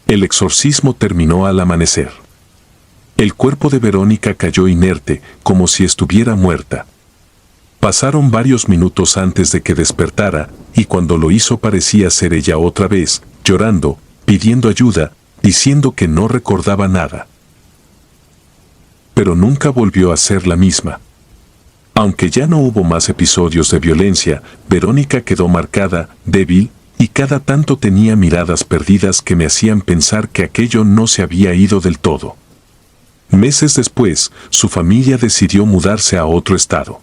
A: El exorcismo terminó al amanecer. El cuerpo de Verónica cayó inerte, como si estuviera muerta. Pasaron varios minutos antes de que despertara, y cuando lo hizo parecía ser ella otra vez, llorando, pidiendo ayuda, diciendo que no recordaba nada. Pero nunca volvió a ser la misma. Aunque ya no hubo más episodios de violencia, Verónica quedó marcada, débil, y cada tanto tenía miradas perdidas que me hacían pensar que aquello no se había ido del todo. Meses después, su familia decidió mudarse a otro estado.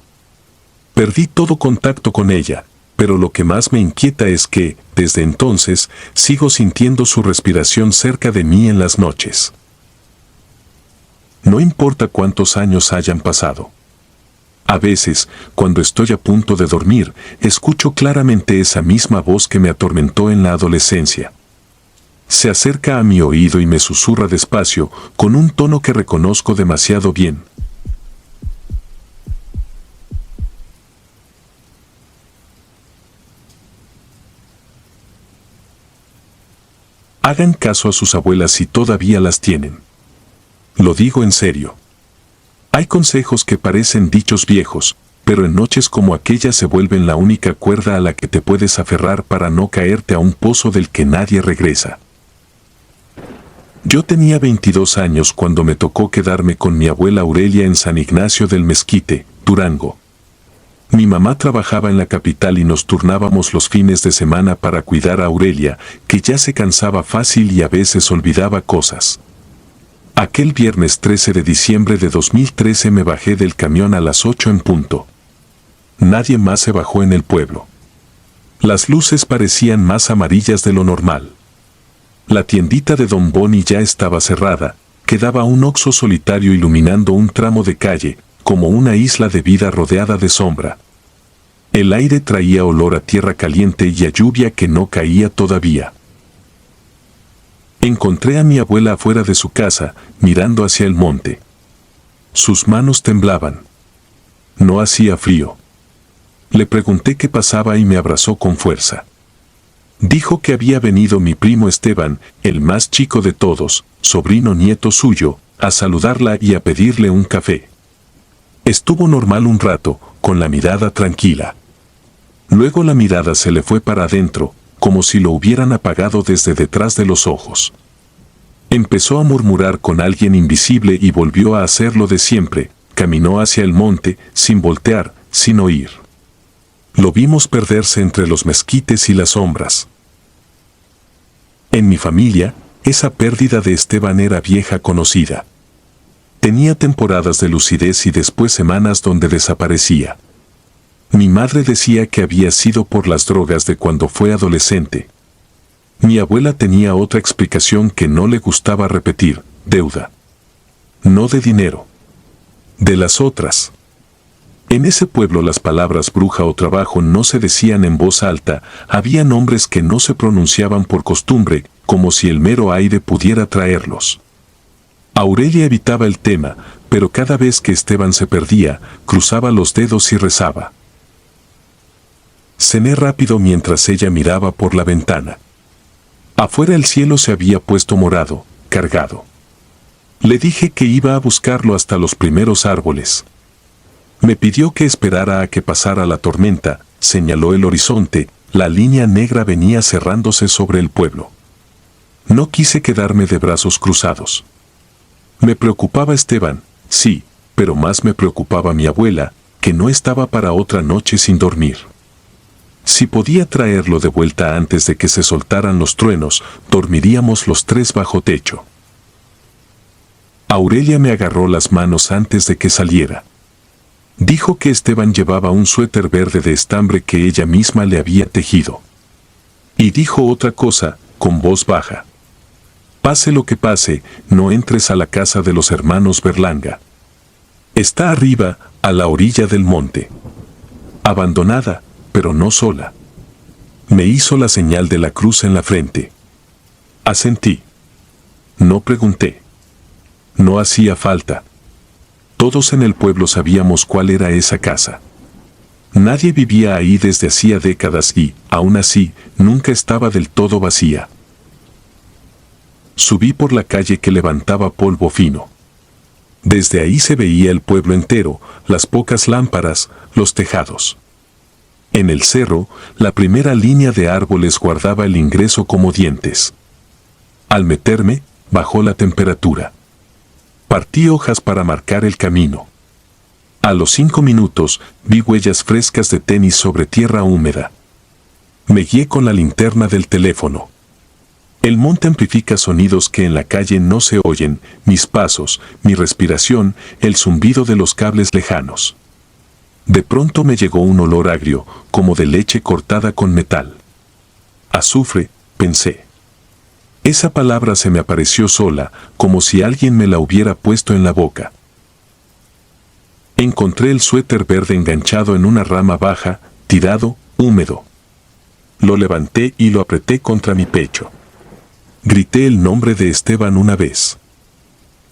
A: Perdí todo contacto con ella, pero lo que más me inquieta es que, desde entonces, sigo sintiendo su respiración cerca de mí en las noches. No importa cuántos años hayan pasado. A veces, cuando estoy a punto de dormir, escucho claramente esa misma voz que me atormentó en la adolescencia. Se acerca a mi oído y me susurra despacio, con un tono que reconozco demasiado bien. Hagan caso a sus abuelas si todavía las tienen. Lo digo en serio. Hay consejos que parecen dichos viejos, pero en noches como aquella se vuelven la única cuerda a la que te puedes aferrar para no caerte a un pozo del que nadie regresa. Yo tenía 22 años cuando me tocó quedarme con mi abuela Aurelia en San Ignacio del Mezquite, Durango. Mi mamá trabajaba en la capital y nos turnábamos los fines de semana para cuidar a Aurelia, que ya se cansaba fácil y a veces olvidaba cosas. Aquel viernes 13 de diciembre de 2013 me bajé del camión a las 8 en punto. Nadie más se bajó en el pueblo. Las luces parecían más amarillas de lo normal. La tiendita de Don Boni ya estaba cerrada, quedaba un Oxxo solitario iluminando un tramo de calle, como una isla de vida rodeada de sombra. El aire traía olor a tierra caliente y a lluvia que no caía todavía. Encontré a mi abuela afuera de su casa, mirando hacia el monte. Sus manos temblaban. No hacía frío. Le pregunté qué pasaba y me abrazó con fuerza. Dijo que había venido mi primo Esteban, el más chico de todos, sobrino nieto suyo, a saludarla y a pedirle un café. Estuvo normal un rato, con la mirada tranquila. Luego la mirada se le fue para adentro, como si lo hubieran apagado desde detrás de los ojos. Empezó a murmurar con alguien invisible y volvió a hacer lo de siempre, caminó hacia el monte, sin voltear, sin oír. Lo vimos perderse entre los mezquites y las sombras. En mi familia, esa pérdida de Esteban era vieja conocida. Tenía temporadas de lucidez y después semanas donde desaparecía. Mi madre decía que había sido por las drogas de cuando fue adolescente. Mi abuela tenía otra explicación que no le gustaba repetir: deuda. No de dinero. De las otras. En ese pueblo las palabras bruja o trabajo no se decían en voz alta, había nombres que no se pronunciaban por costumbre, como si el mero aire pudiera traerlos. Aurelia evitaba el tema, pero cada vez que Esteban se perdía, cruzaba los dedos y rezaba. Cené rápido mientras ella miraba por la ventana. Afuera el cielo se había puesto morado, cargado. Le dije que iba a buscarlo hasta los primeros árboles. Me pidió que esperara a que pasara la tormenta, señaló el horizonte, la línea negra venía cerrándose sobre el pueblo. No quise quedarme de brazos cruzados. Me preocupaba Esteban, sí, pero más me preocupaba mi abuela, que no estaba para otra noche sin dormir. Si podía traerlo de vuelta antes de que se soltaran los truenos, dormiríamos los tres bajo techo. Aurelia me agarró las manos antes de que saliera. Dijo que Esteban llevaba un suéter verde de estambre que ella misma le había tejido. Y dijo otra cosa, con voz baja. Pase lo que pase, no entres a la casa de los hermanos Berlanga. Está arriba, a la orilla del monte. Abandonada, pero no sola. Me hizo la señal de la cruz en la frente. Asentí. No pregunté. No hacía falta. Todos en el pueblo sabíamos cuál era esa casa. Nadie vivía ahí desde hacía décadas y, aún así, nunca estaba del todo vacía. Subí por la calle que levantaba polvo fino. Desde ahí se veía el pueblo entero, las pocas lámparas, los tejados. En el cerro, la primera línea de árboles guardaba el ingreso como dientes. Al meterme, bajó la temperatura. Partí hojas para marcar el camino. A los 5 minutos, vi huellas frescas de tenis sobre tierra húmeda. Me guié con la linterna del teléfono. El monte amplifica sonidos que en la calle no se oyen, mis pasos, mi respiración, el zumbido de los cables lejanos. De pronto me llegó un olor agrio, como de leche cortada con metal. Azufre, pensé. Esa palabra se me apareció sola, como si alguien me la hubiera puesto en la boca. Encontré el suéter verde enganchado en una rama baja, tirado, húmedo. Lo levanté y lo apreté contra mi pecho. Grité el nombre de Esteban una vez.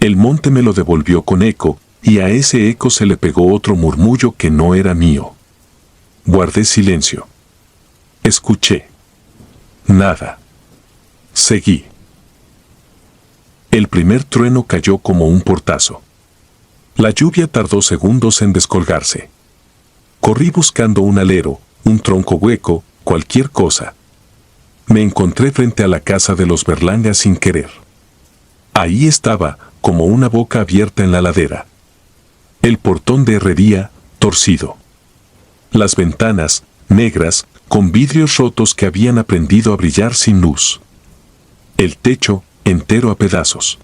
A: El monte me lo devolvió con eco, y a ese eco se le pegó otro murmullo que no era mío. Guardé silencio. Escuché. Nada. Seguí. El primer trueno cayó como un portazo. La lluvia tardó segundos en descolgarse. Corrí buscando un alero, un tronco hueco, cualquier cosa. Me encontré frente a la casa de los Berlanga sin querer. Ahí estaba, como una boca abierta en la ladera. El portón de herrería, torcido. Las ventanas, negras, con vidrios rotos que habían aprendido a brillar sin luz. El techo, entero a pedazos.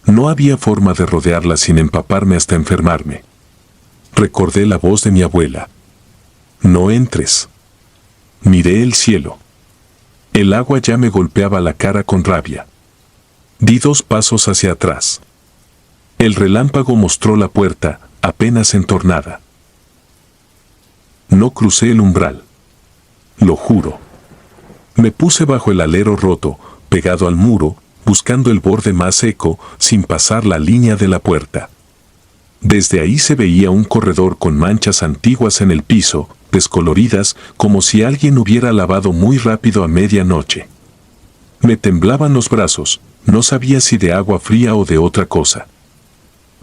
A: No había forma de rodearla sin empaparme hasta enfermarme. Recordé la voz de mi abuela. No entres. Miré el cielo. El agua ya me golpeaba la cara con rabia. Di 2 pasos hacia atrás. El relámpago mostró la puerta, apenas entornada. No crucé el umbral. Lo juro. Me puse bajo el alero roto, pegado al muro, buscando el borde más seco, sin pasar la línea de la puerta. Desde ahí se veía un corredor con manchas antiguas en el piso, descoloridas, como si alguien hubiera lavado muy rápido a medianoche. Me temblaban los brazos, no sabía si de agua fría o de otra cosa.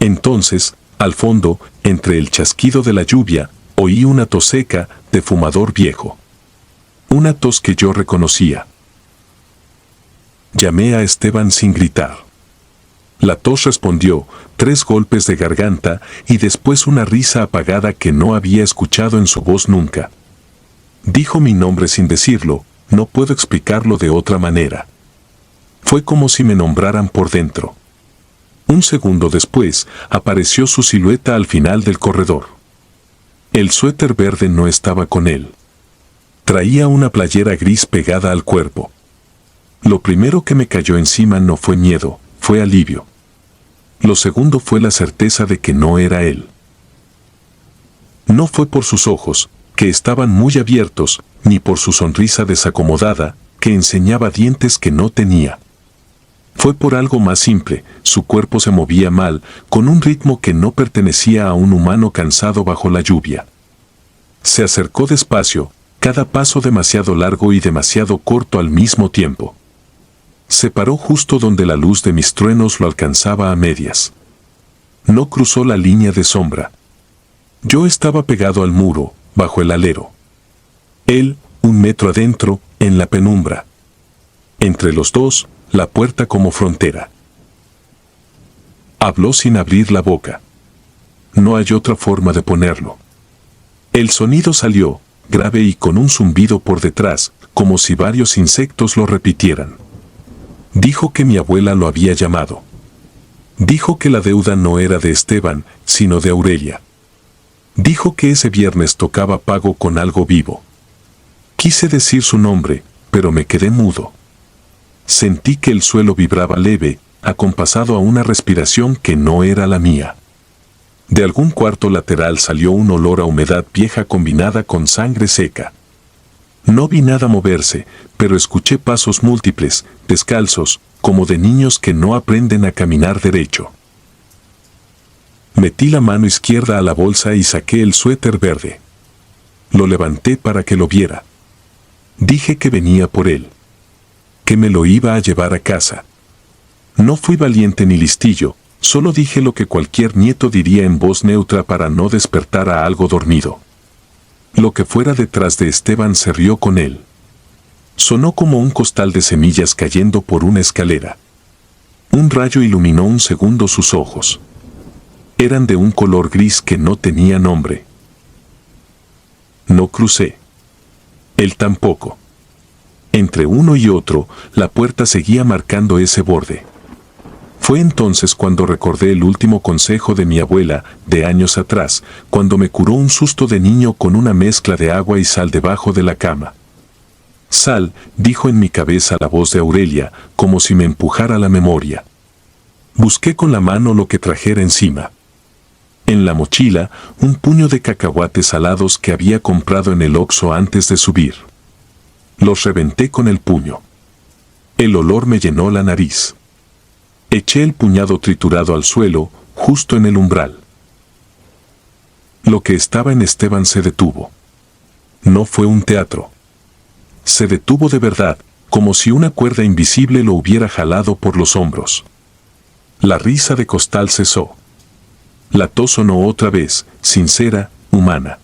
A: Entonces, al fondo, entre el chasquido de la lluvia, oí una tos seca, de fumador viejo. Una tos que yo reconocía. Llamé a Esteban sin gritar. La tos respondió, 3 golpes de garganta y después una risa apagada que no había escuchado en su voz nunca. Dijo mi nombre sin decirlo, no puedo explicarlo de otra manera. Fue como si me nombraran por dentro. Un segundo después, apareció su silueta al final del corredor. El suéter verde no estaba con él. Traía una playera gris pegada al cuerpo. Lo primero que me cayó encima no fue miedo, fue alivio. Lo segundo fue la certeza de que no era él. No fue por sus ojos, que estaban muy abiertos, ni por su sonrisa desacomodada, que enseñaba dientes que no tenía. Fue por algo más simple, su cuerpo se movía mal, con un ritmo que no pertenecía a un humano cansado bajo la lluvia. Se acercó despacio, cada paso demasiado largo y demasiado corto al mismo tiempo. Se paró justo donde la luz de mis truenos lo alcanzaba a medias. No cruzó la línea de sombra. Yo estaba pegado al muro, bajo el alero. Él, 1 metro adentro, en la penumbra. Entre los dos, la puerta como frontera. Habló sin abrir la boca. No hay otra forma de ponerlo. El sonido salió, grave y con un zumbido por detrás, como si varios insectos lo repitieran. Dijo que mi abuela lo había llamado. Dijo que la deuda no era de Esteban, sino de Aurelia. Dijo que ese viernes tocaba pago con algo vivo. Quise decir su nombre, pero me quedé mudo. Sentí que el suelo vibraba leve, acompasado a una respiración que no era la mía. De algún cuarto lateral salió un olor a humedad vieja combinada con sangre seca. No vi nada moverse, pero escuché pasos múltiples, descalzos, como de niños que no aprenden a caminar derecho. Metí la mano izquierda a la bolsa y saqué el suéter verde. Lo levanté para que lo viera. Dije que venía por él. Que me lo iba a llevar a casa. No fui valiente ni listillo, solo dije lo que cualquier nieto diría en voz neutra para no despertar a algo dormido. Lo que fuera detrás de Esteban se rió con él. Sonó como un costal de semillas cayendo por una escalera. Un rayo iluminó un segundo sus ojos. Eran de un color gris que no tenía nombre. No crucé. Él tampoco. Entre uno y otro, la puerta seguía marcando ese borde. Fue entonces cuando recordé el último consejo de mi abuela, de años atrás, cuando me curó un susto de niño con una mezcla de agua y sal debajo de la cama. Sal, dijo en mi cabeza la voz de Aurelia, como si me empujara la memoria. Busqué con la mano lo que trajera encima. En la mochila, un puño de cacahuates salados que había comprado en el Oxxo antes de subir. Los reventé con el puño. El olor me llenó la nariz. Eché el puñado triturado al suelo, justo en el umbral. Lo que estaba en Esteban se detuvo. No fue un teatro. Se detuvo de verdad, como si una cuerda invisible lo hubiera jalado por los hombros. La risa de costal cesó. La tos sonó otra vez, sincera, humana.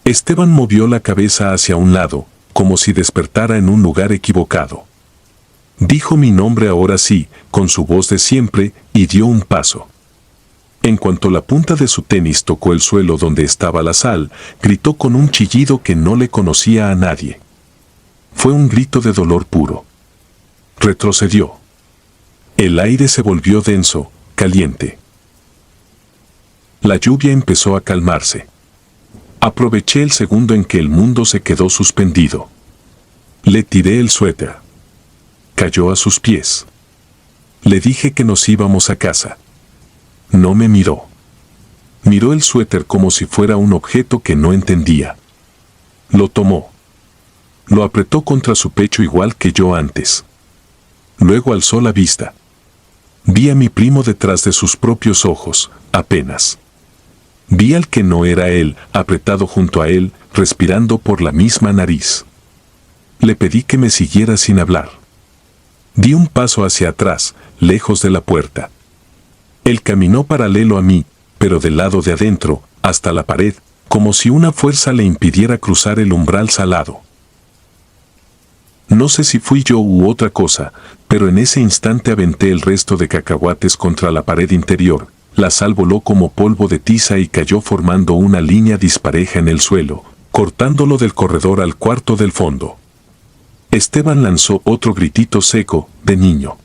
A: Esteban movió la cabeza hacia un lado, como si despertara en un lugar equivocado. Dijo mi nombre ahora sí, con su voz de siempre, y dio un paso. En cuanto la punta de su tenis tocó el suelo donde estaba la sal, gritó con un chillido que no le conocía a nadie. Fue un grito de dolor puro. Retrocedió. El aire se volvió denso, caliente. La lluvia empezó a calmarse. Aproveché el segundo en que el mundo se quedó suspendido. Le tiré el suéter. Cayó a sus pies. Le dije que nos íbamos a casa. No me miró. Miró el suéter como si fuera un objeto que no entendía. Lo tomó. Lo apretó contra su pecho igual que yo antes. Luego alzó la vista. Vi a mi primo detrás de sus propios ojos, apenas. Vi al que no era él, apretado junto a él, respirando por la misma nariz. Le pedí que me siguiera sin hablar. Di un paso hacia atrás, lejos de la puerta. Él caminó paralelo a mí, pero del lado de adentro, hasta la pared, como si una fuerza le impidiera cruzar el umbral salado. No sé si fui yo u otra cosa, pero en ese instante aventé el resto de cacahuates contra la pared interior. La sal voló como polvo de tiza y cayó formando una línea dispareja en el suelo, cortándolo del corredor al cuarto del fondo. Esteban lanzó otro gritito seco, de niño.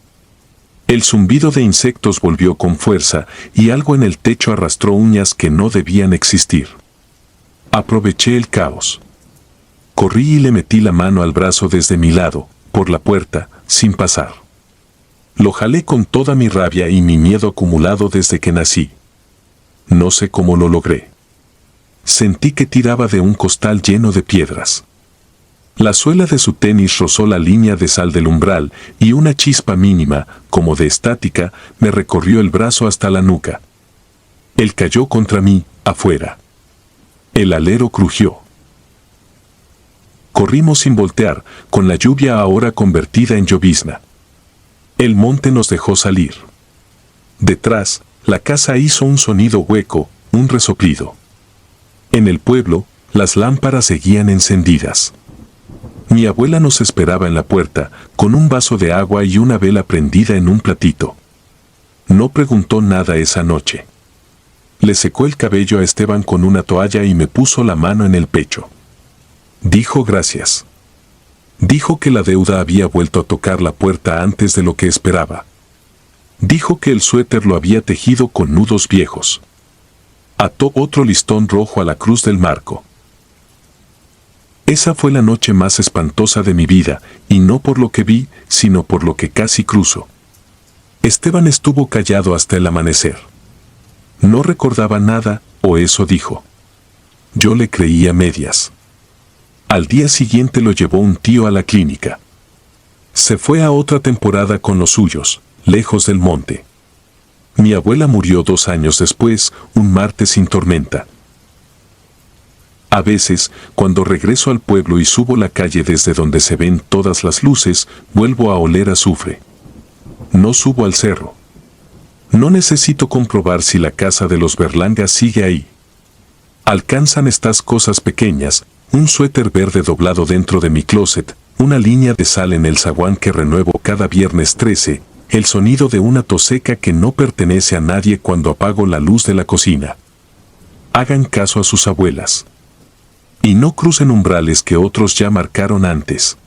A: El zumbido de insectos volvió con fuerza y algo en el techo arrastró uñas que no debían existir. Aproveché el caos. Corrí y le metí la mano al brazo desde mi lado, por la puerta, sin pasar. Lo jalé con toda mi rabia y mi miedo acumulado desde que nací. No sé cómo lo logré. Sentí que tiraba de un costal lleno de piedras. La suela de su tenis rozó la línea de sal del umbral y una chispa mínima, como de estática, me recorrió el brazo hasta la nuca. Él cayó contra mí, afuera. El alero crujió. Corrimos sin voltear, con la lluvia ahora convertida en llovizna. El monte nos dejó salir. Detrás, la casa hizo un sonido hueco, un resoplido. En el pueblo, las lámparas seguían encendidas. Mi abuela nos esperaba en la puerta, con un vaso de agua y una vela prendida en un platito. No preguntó nada esa noche. Le secó el cabello a Esteban con una toalla y me puso la mano en el pecho. Dijo gracias. Dijo que la deuda había vuelto a tocar la puerta antes de lo que esperaba. Dijo que el suéter lo había tejido con nudos viejos. Ató otro listón rojo a la cruz del marco. Esa fue la noche más espantosa de mi vida, y no por lo que vi, sino por lo que casi cruzo. Esteban estuvo callado hasta el amanecer. No recordaba nada, o eso dijo. Yo le creí a medias. Al día siguiente lo llevó un tío a la clínica. Se fue a otra temporada con los suyos, lejos del monte. Mi abuela murió 2 años después, un martes sin tormenta. A veces, cuando regreso al pueblo y subo la calle desde donde se ven todas las luces, vuelvo a oler azufre. No subo al cerro. No necesito comprobar si la casa de los Berlanga sigue ahí. Alcanzan estas cosas pequeñas, un suéter verde doblado dentro de mi closet, una línea de sal en el zaguán que renuevo cada viernes 13, el sonido de una tos seca que no pertenece a nadie cuando apago la luz de la cocina. Hagan caso a sus abuelas. Y no crucen umbrales que otros ya marcaron antes.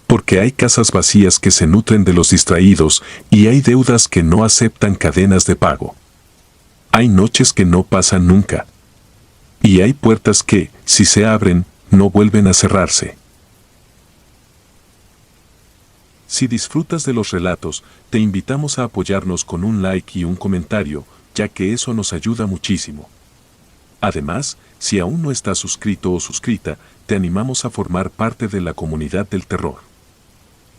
A: Porque hay casas vacías que se nutren de los distraídos y hay deudas que no aceptan cadenas de pago. Hay noches que no pasan nunca. Y hay puertas que, si se abren, no vuelven a cerrarse. Si disfrutas de los relatos, te invitamos a apoyarnos con un like y un comentario, ya que eso nos ayuda muchísimo. Además, si aún no estás suscrito o suscrita, te animamos a formar parte de la comunidad del terror.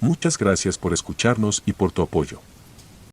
A: Muchas gracias por escucharnos y por tu apoyo.